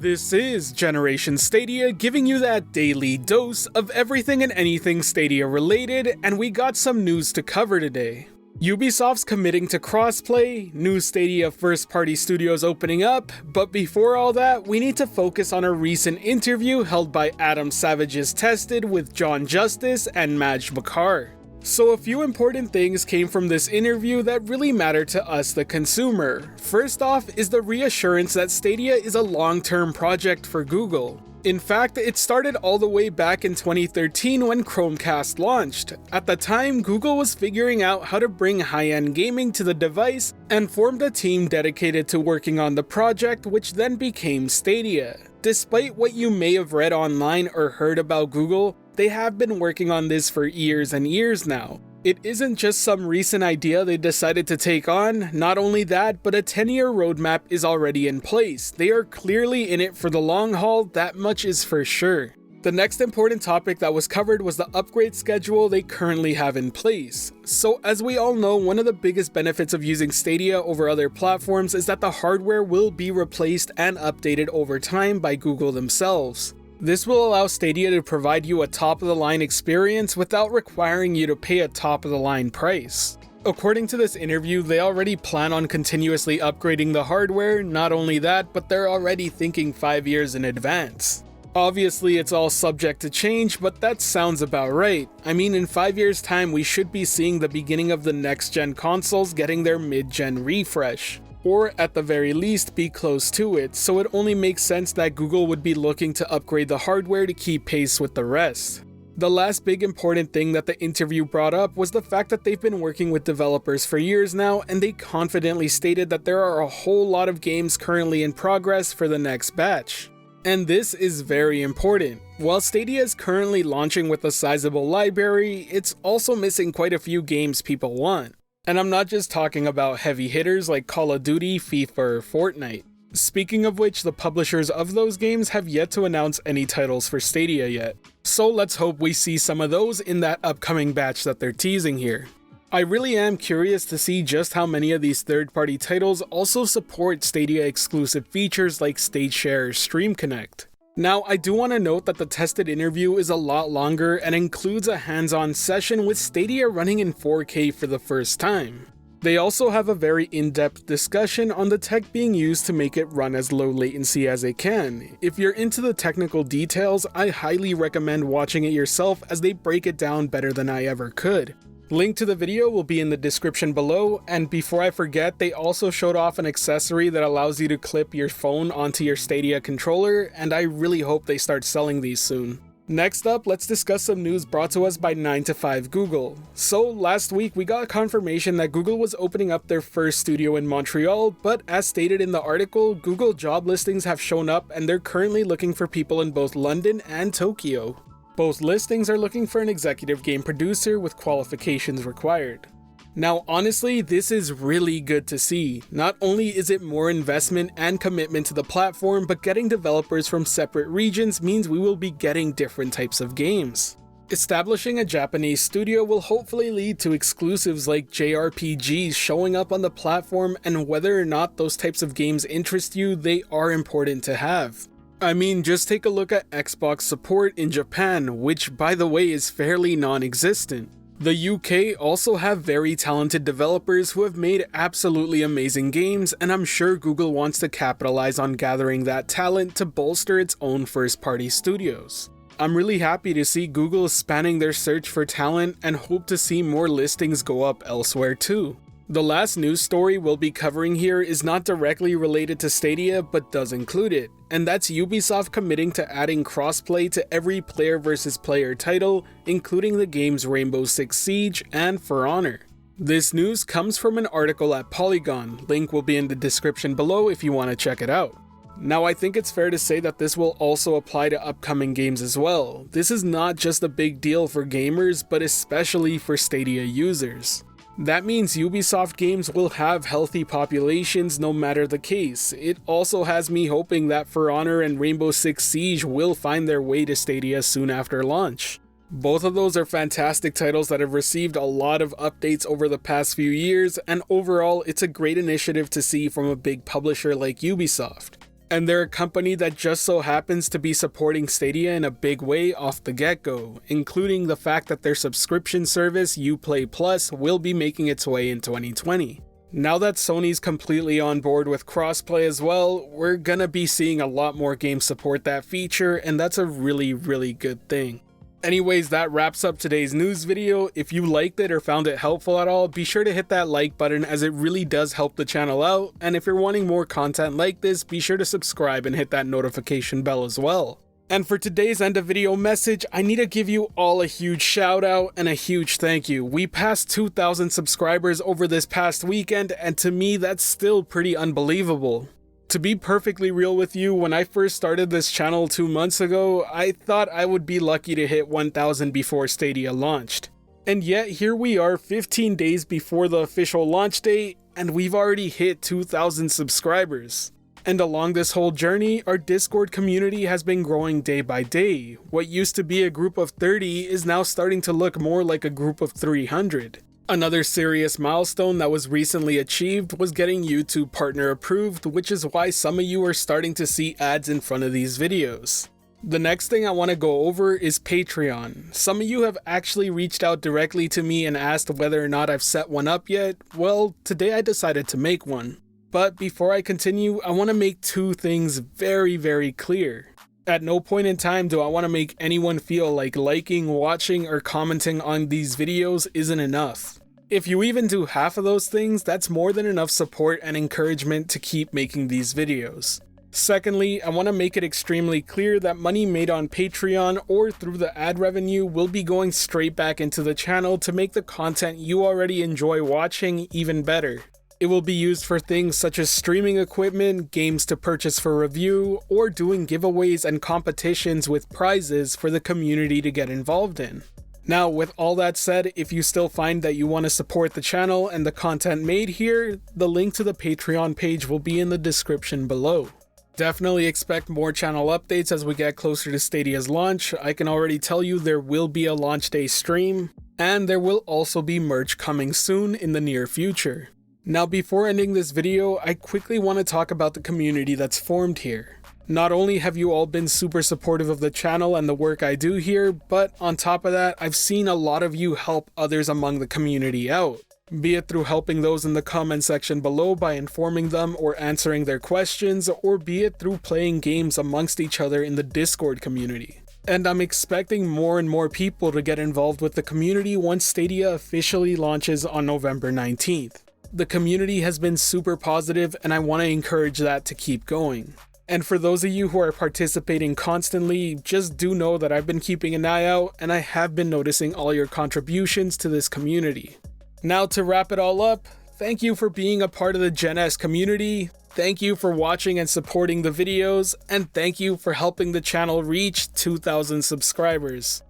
This is Generation Stadia, giving you that daily dose of everything and anything Stadia related, and we got some news to cover today. Ubisoft's committing to crossplay, new Stadia first-party studios opening up, but before all that, we need to focus on a recent interview held by Adam Savage's Tested with John Justice and Majd Bakar. So a few important things came from this interview that really matter to us the consumer. First off is the reassurance that Stadia is a long-term project for Google. In fact, it started all the way back in 2013 when Chromecast launched. At the time, Google was figuring out how to bring high-end gaming to the device and formed a team dedicated to working on the project, which then became Stadia. Despite what you may have read online or heard about Google, they have been working on this for years and years now. It isn't just some recent idea they decided to take on. Not only that, but a 10-year roadmap is already in place. They are clearly in it for the long haul, that much is for sure. The next important topic that was covered was the upgrade schedule they currently have in place. So as we all know, one of the biggest benefits of using Stadia over other platforms is that the hardware will be replaced and updated over time by Google themselves. This will allow Stadia to provide you a top-of-the-line experience without requiring you to pay a top-of-the-line price. According to this interview, they already plan on continuously upgrading the hardware. Not only that, but they're already thinking 5 years in advance. Obviously, it's all subject to change, but that sounds about right. I mean, in 5 years' time, we should be seeing the beginning of the next-gen consoles getting their mid-gen refresh. Or at the very least be close to it, so it only makes sense that Google would be looking to upgrade the hardware to keep pace with the rest. The last big important thing that the interview brought up was the fact that they've been working with developers for years now, and they confidently stated that there are a whole lot of games currently in progress for the next batch. And this is very important. While Stadia is currently launching with a sizable library, it's also missing quite a few games people want. And I'm not just talking about heavy hitters like Call of Duty, FIFA, or Fortnite. Speaking of which, the publishers of those games have yet to announce any titles for Stadia yet. So let's hope we see some of those in that upcoming batch that they're teasing here. I really am curious to see just how many of these third-party titles also support Stadia exclusive features like State Share or Stream Connect. Now, I do want to note that the Tested interview is a lot longer and includes a hands-on session with Stadia running in 4K for the first time. They also have a very in-depth discussion on the tech being used to make it run as low latency as it can. If you're into the technical details, I highly recommend watching it yourself as they break it down better than I ever could. Link to the video will be in the description below, and before I forget, they also showed off an accessory that allows you to clip your phone onto your Stadia controller, and I really hope they start selling these soon. Next up, let's discuss some news brought to us by 9to5 Google. So last week we got confirmation that Google was opening up their first studio in Montreal, but as stated in the article, Google job listings have shown up and they're currently looking for people in both London and Tokyo. Both listings are looking for an executive game producer with qualifications required. Now honestly, this is really good to see. Not only is it more investment and commitment to the platform, but getting developers from separate regions means we will be getting different types of games. Establishing a Japanese studio will hopefully lead to exclusives like JRPGs showing up on the platform, and whether or not those types of games interest you, they are important to have. I mean, just take a look at Xbox support in Japan, which by the way is fairly non-existent. The UK also have very talented developers who have made absolutely amazing games, and I'm sure Google wants to capitalize on gathering that talent to bolster its own first-party studios. I'm really happy to see Google spanning their search for talent and hope to see more listings go up elsewhere too. The last news story we'll be covering here is not directly related to Stadia, but does include it, and that's Ubisoft committing to adding crossplay to every player versus player title, including the games Rainbow Six Siege and For Honor. This news comes from an article at Polygon, link will be in the description below if you want to check it out. Now I think it's fair to say that this will also apply to upcoming games as well. This is not just a big deal for gamers, but especially for Stadia users. That means Ubisoft games will have healthy populations no matter the case. It also has me hoping that For Honor and Rainbow Six Siege will find their way to Stadia soon after launch. Both of those are fantastic titles that have received a lot of updates over the past few years, and overall it's a great initiative to see from a big publisher like Ubisoft. And they're a company that just so happens to be supporting Stadia in a big way off the get-go, including the fact that their subscription service, Uplay Plus, will be making its way in 2020. Now that Sony's completely on board with crossplay as well, we're gonna be seeing a lot more games support that feature, and that's a really good thing. Anyways, that wraps up today's news video. If you liked it or found it helpful at all, be sure to hit that like button as it really does help the channel out, and if you're wanting more content like this, be sure to subscribe and hit that notification bell as well. And for today's end of video message, I need to give you all a huge shout out and a huge thank you. We passed 2,000 subscribers over this past weekend, and to me that's still pretty unbelievable. To be perfectly real with you, when I first started this channel 2 months ago, I thought I would be lucky to hit 1,000 before Stadia launched. And yet here we are 15 days before the official launch date, and we've already hit 2,000 subscribers. And along this whole journey, our Discord community has been growing day by day. What used to be a group of 30 is now starting to look more like a group of 300. Another serious milestone that was recently achieved was getting YouTube partner approved, which is why some of you are starting to see ads in front of these videos. The next thing I want to go over is Patreon. Some of you have actually reached out directly to me and asked whether or not I've set one up yet. Well, today I decided to make one. But before I continue, I want to make two things very clear. At no point in time do I want to make anyone feel like liking, watching, or commenting on these videos isn't enough. If you even do half of those things, that's more than enough support and encouragement to keep making these videos. Secondly, I want to make it extremely clear that money made on Patreon or through the ad revenue will be going straight back into the channel to make the content you already enjoy watching even better. It will be used for things such as streaming equipment, games to purchase for review, or doing giveaways and competitions with prizes for the community to get involved in. Now, with all that said, if you still find that you want to support the channel and the content made here, the link to the Patreon page will be in the description below. Definitely expect more channel updates as we get closer to Stadia's launch. I can already tell you there will be a launch day stream, and there will also be merch coming soon in the near future. Now, before ending this video, I quickly want to talk about the community that's formed here. Not only have you all been super supportive of the channel and the work I do here, but on top of that, I've seen a lot of you help others among the community out. Be it through helping those in the comment section below by informing them or answering their questions, or be it through playing games amongst each other in the Discord community. And I'm expecting more and more people to get involved with the community once Stadia officially launches on November 19th. The community has been super positive, and I want to encourage that to keep going. And for those of you who are participating constantly, just do know that I've been keeping an eye out, and I have been noticing all your contributions to this community. Now, to wrap it all up, thank you for being a part of the Gen S community, thank you for watching and supporting the videos, and thank you for helping the channel reach 2,000 subscribers.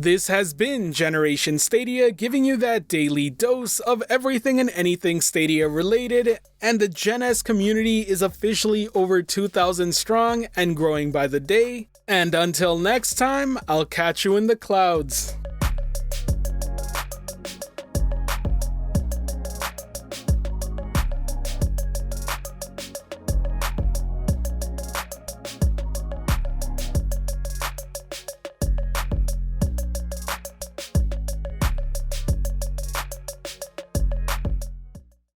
This has been Generation Stadia, giving you that daily dose of everything and anything Stadia related, and the Gen S community is officially over 2,000 strong and growing by the day. And until next time, I'll catch you in the clouds.